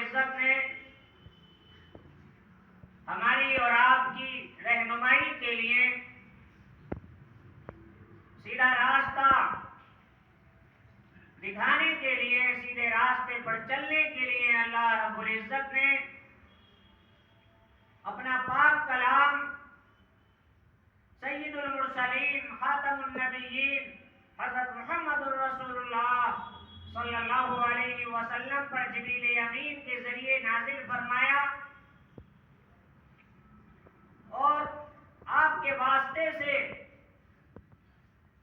العزت نے ہماری اور آپ کی رہنمائی کے لیے سیدھا راستہ دکھانے کے لیے، سیدھے راستے پر چلنے کے لیے اللہ رب العزت نے اپنا پاک کلام سید المرسلین خاتم النبیین حضرت محمد الرسول اللہ صلی اللہ علیہ وسلم پر جبریل امین کے ذریعے نازل فرمایا، اور آپ کے واسطے سے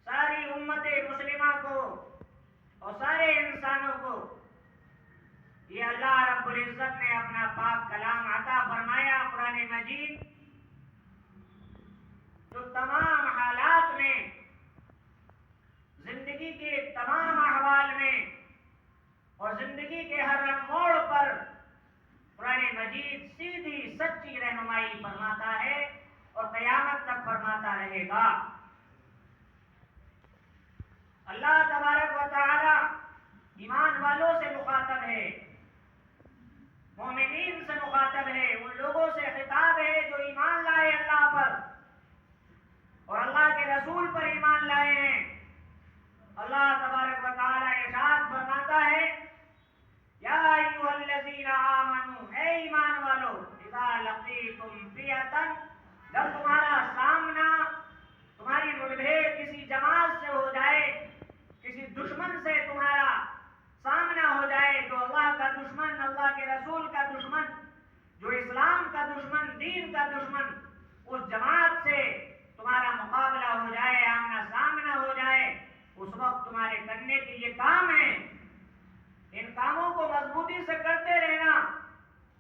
ساری امت مسلمہ کو اور سارے انسانوں کو یہ اللہ رب العزت نے اپنا پاک کلام عطا فرمایا، قرآن مجید، جو تمام حالات میں، زندگی کے تمام احوال میں اور زندگی کے ہر موڑ پر قرآن مجید سیدھی سچی رہنمائی فرماتا ہے اور قیامت تک فرماتا رہے گا۔ اللہ تبارک و تعالی ایمان والوں سے مخاطب ہے، مومنین سے مخاطب ہے، ان لوگوں سے خطاب ہے جو ایمان لائے اللہ پر اور اللہ کے رسول پر ایمان لائے ہیں۔ اللہ تبارک و تعالی ارشاد فرماتا ہے، یا ایھا الذین آمنوا، اے ایمان والو، اذا لقیتم فئۃ، جب تمہارا سامنا، تمہاری مٹبھیڑ کسی جماعت سے ہو جائے، کسی دشمن سے تمہارا سامنا ہو جائے، جو اللہ کا دشمن، اللہ کے رسول کا دشمن، جو اسلام کا دشمن، دین کا دشمن، اس جماعت سے تمہارا مقابلہ ہو جائے، آمنا سامنا ہو جائے، اس وقت تمہارے کرنے کے یہ کام ہے، ان کاموں کو مضبوطی سے کرتے رہنا۔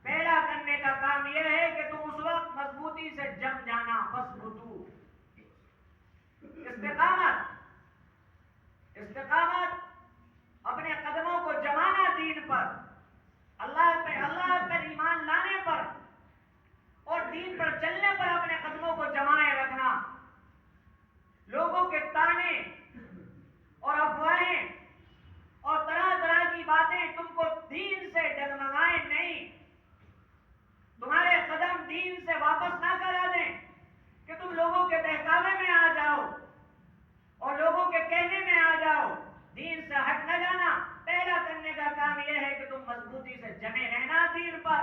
پہلا کرنے کا کام یہ ہے کہ تم اس وقت مضبوطی سے جم جانا، فثبتوا، استقامت، اپنے قدموں کو جمانا دین پر، اللہ پر ایمان لانے پر اور دین پر چلنے پر اپنے قدموں کو جمائے رکھنا۔ لوگوں کے تانے اور افواہیں اور طرح طرح کی باتیں تم کو دین سے ڈگمگائیں نہیں، تمہارے قدم دین سے واپس نہ کرا دیں کہ تم لوگوں کے بہکاوے میں آ جاؤ اور لوگوں کے کہنے میں آ جاؤ، دین سے ہٹ نہ جانا۔ پہلا کرنے کا کام یہ ہے کہ تم مضبوطی سے جمے رہنا دین پر،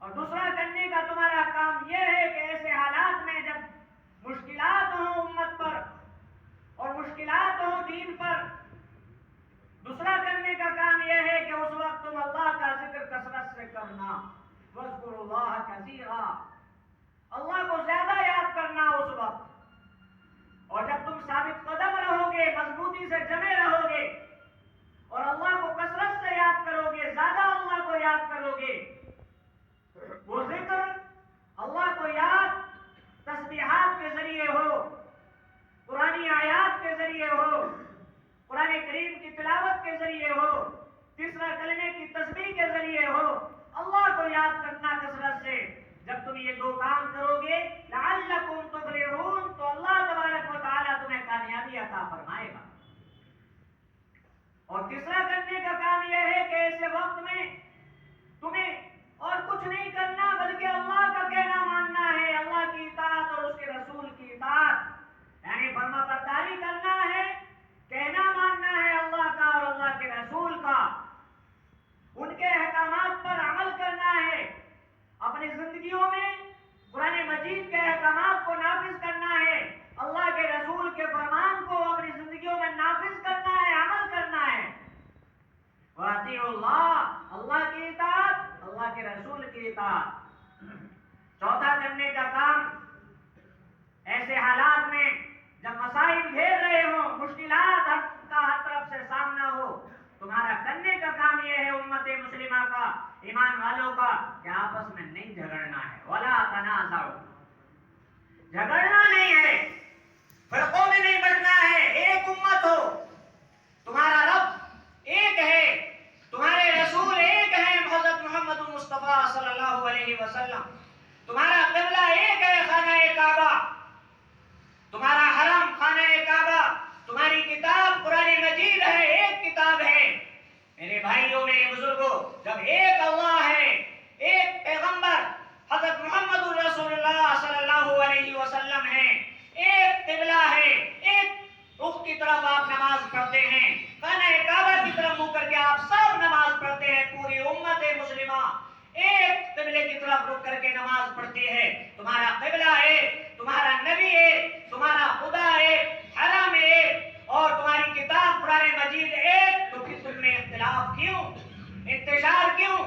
اور دوسرا کرنے کا تمہارا کام یہ ہے کہ ایسے حالات میں جب مشکلات ہوں امت پر اور مشکلات ہوں دین پر، دوسرا کرنے کا کام یہ ہے کہ اس وقت تم اللہ کا ذکر کثرت سے کرنا، وَاذْكُرُوا اللَّهَ كَثِيرًا، اللہ کو زیادہ یاد کرنا اس وقت۔ اور جب تم ثابت قدم رہو گے، مضبوطی سے جمے رہو گے اور اللہ کو کثرت سے یاد کرو گے، زیادہ اللہ کو یاد کرو گے، وہ ذکر اللہ کو یاد تسبیحات کے ذریعے ہو، قرآنی آیات کے ذریعے ہو، قرآن کریم کی تلاوت کے ذریعے ہو، تیسرا کلمے کی تسبیح کے ذریعے ہو، اللہ کو یاد کرنا کثرت سے۔ جب تم یہ دو کام کرو گے، لعلکم تفلحون، تو اللہ تبارک و تعالیٰ تمہیں کامیابی عطا فرمائے گا۔ اور تیسرا کرنے کا کام یہ ہے کہ ایسے وقت میں تمہیں اور کچھ نہیں کرنا بلکہ اللہ کا کہنا ماننا ہے، اللہ کی اطاعت اور اس کے رسول کی اطاعت، یعنی فرما برداری کرنا ہے، کہنا ماننا ہے اللہ کا اور اللہ کے رسول کا، ان کے احکامات پر عمل کرنا ہے، اپنی زندگیوں میں قرآن مجید کے احکامات کو نافذ کرنا ہے، اللہ کے رسول کے فرمان کو اپنی زندگیوں میں نافذ کرنا ہے، عمل کرنا ہے۔ وَأَطِیعُوا اللَّهَ، اللہ کی اطاعت، اللہ کے رسول کی اطاعت۔ چوتھا کرنے کا کام، ایسے حالات میں جب مسائل گھیر رہے ہوں، مشکلات کا ہر طرف سے سامنا ہو، تمہارا کرنے کا کام یہ ہے امت مسلمہ کا، ایمان والوں کا، کہ آپس میں نہیں جھگڑنا ہے، وَلَا تَنَازَعُوا، جھگڑنا نہیں ہے، فرقوں میں نہیں بٹنا ہے، ایک امت ہو، تمہارا رب ایک ہے، تمہارے رسول ایک ہے حضرت محمد مصطفیٰ صلی اللہ علیہ وسلم، تمہارا قبلہ ایک ہے خانہ کعبہ، تمہارا حرم خانہ کعبہ، تمہاری کتاب قرآن مجید ہے، ایک کتاب ہے۔ میرے بھائیوں، میرے بزرگوں، جب ایک طرف رک کر کے نماز پڑھتی ہے، تمہارا قبلہ ہے، تمہارا نبی ہے، تمہارا خدا ہے، حرم ہے اور تمہاری کتاب قرآن مجید ایک، تو پھر تم میں اختلاف کیوں، انتشار کیوں؟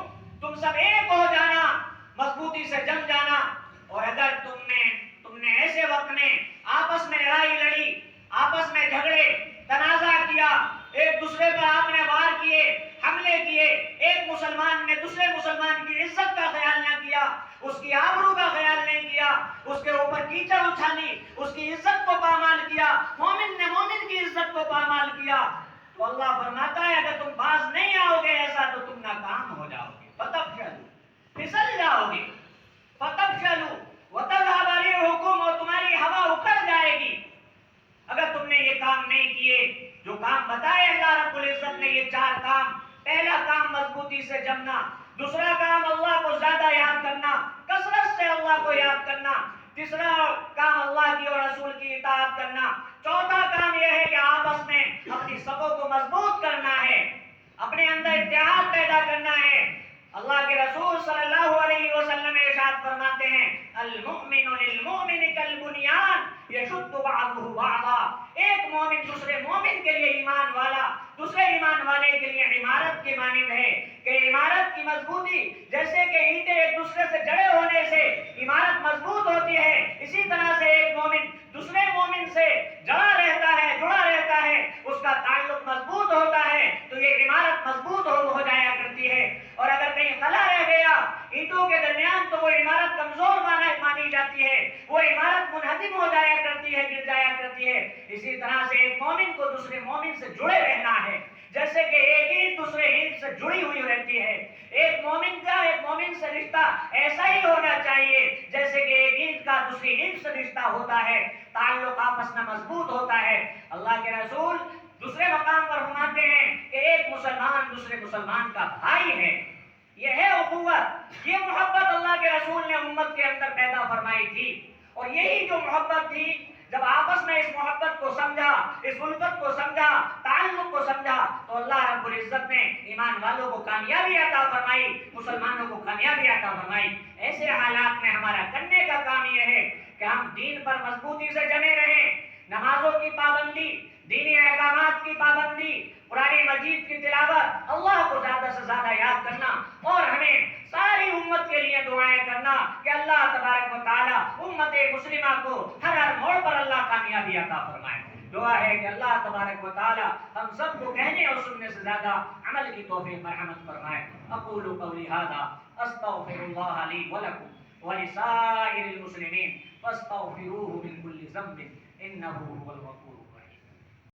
تم سب ایک ہو جانا، مضبوطی سے جم جانا۔ اور اگر تم نے ایسے وقت میں آپس میں لڑائی لڑی، آپس میں جھگڑے تنازع کیا، ایک دوسرے پر آپ نے وار کیے، حملے کیے، ایک مسلمان نے دوسرے مسلمان کی عزت کا خیال نہ کیا، اس کی آبرو کا خیال نہیں کیا، اس کے اوپر کیچڑ اچھالی، اس کی عزت کو پامال کیا، مومن نے مومن کی عزت کو پامال کیا، تو اللہ فرماتا ہے اگر تم باز نہیں آؤ گے ایسا تو تم ناکام ہو جاؤ گے، فتفشلوا، پھسل جاؤ گے، فتفشلوا وتذهب ريحكم، اور تمہاری ہوا اکھڑ جائے گی اگر تم نے یہ کام نہیں کیے جو کام بتائے اللہ رب العزت نے، یہ 4 کام۔ پہلا کام مضبوطی سے جمنا، دوسرا کام اللہ کو زیادہ یاد کرنا، کثرت سے اللہ کو یاد کرنا، تیسرا کام اللہ کی اور رسول کی اطاعت کرنا، چوتھا کام یہ ہے کہ آپس میں اپنی صفوں کو مضبوط کرنا ہے، اپنے اندر اتحاد پیدا کرنا ہے۔ اللہ کے رسول صلی اللہ علیہ وسلم ارشاد فرماتے ہیں المؤمن للمؤمن کالبنیان یشد بعضه بعضا، ایک مومن دوسرے مومن کے لیے، ایمان والا دوسرے ایمان والے کے لیے عمارت کی مانند ہے، کہ عمارت کی مضبوطی جیسے کہ اینٹیں ایک دوسرے سے جڑے ہونے سے عمارت مضبوط ہوتی ہے، اسی طرح سے ایک مومن دوسرے مومن سے جڑا رہتا ہے، اس کا تعلق مضبوط ہوتا ہے تو یہ عمارت مضبوط ہو جایا کرتی ہے۔ اور اگر کہیں خلا رہ گیا اینٹوں کے درمیان تو وہ عمارت کمزور مانی جاتی ہے، وہ عمارت منہدم ہو جایا کرتی ہے، گر جایا کرتی ہے۔ اسی طرح سے ایک مومن کو دوسرے مومن سے جڑے رہنا ہے، جیسے کہ ایک اینٹ دوسرے اینٹ سے جڑی ہوئی رہتی ہے۔ ایک مومن کا ایک مومن سے رشتہ ایسا ہی ہونا چاہیے جیسے کہ ایک اینٹ کا دوسری اینٹ سے رشتہ ہوتا ہے، تعلق آپس میں مضبوط ہوتا ہے۔ اللہ کے رسول دوسرے مقام پر فرماتے ہیں کہ ایک مسلمان دوسرے مسلمان کا بھائی ہے، یہ ہے اخوت، یہ محبت اللہ کے رسول نے امت کے اندر پیدا فرمائی تھی۔ اور یہی جو محبت تھی، جب آپس میں اس محبت کو سمجھا، اس الفت کو سمجھا، تعلق کو سمجھا، تو اللہ رب العزت نے ایمان والوں کو کامیابی عطا فرمائی، مسلمانوں کو کامیابی عطا فرمائی۔ ایسے حالات میں ہمارا کرنے کا کام یہ ہے کہ ہم دین پر مضبوطی سے جمے رہیں، نمازوں کی پابندی، دینی احکامات کی پابندی، قرآن مجید کی تلاوت، اللہ کو زیادہ سے زیادہ یاد کرنا، اور ہمیں ساری امت کے لیے دعائیں کرنا کہ اللہ تبارک و تعالی امت مسلمہ کو ہر موڑ پر اللہ کامیابی عطا فرمائے۔ دعا ہے کہ اللہ تبارک و تعالی ہم سب کو کہنے اور سننے سے زیادہ عمل کی توفیق مرحمت فرمائے۔ اقول قولی ھذا استغفر اللہ لی ولکم ولسائر المسلمین فاستغفروہ من کل ذنب انہ هو الغفور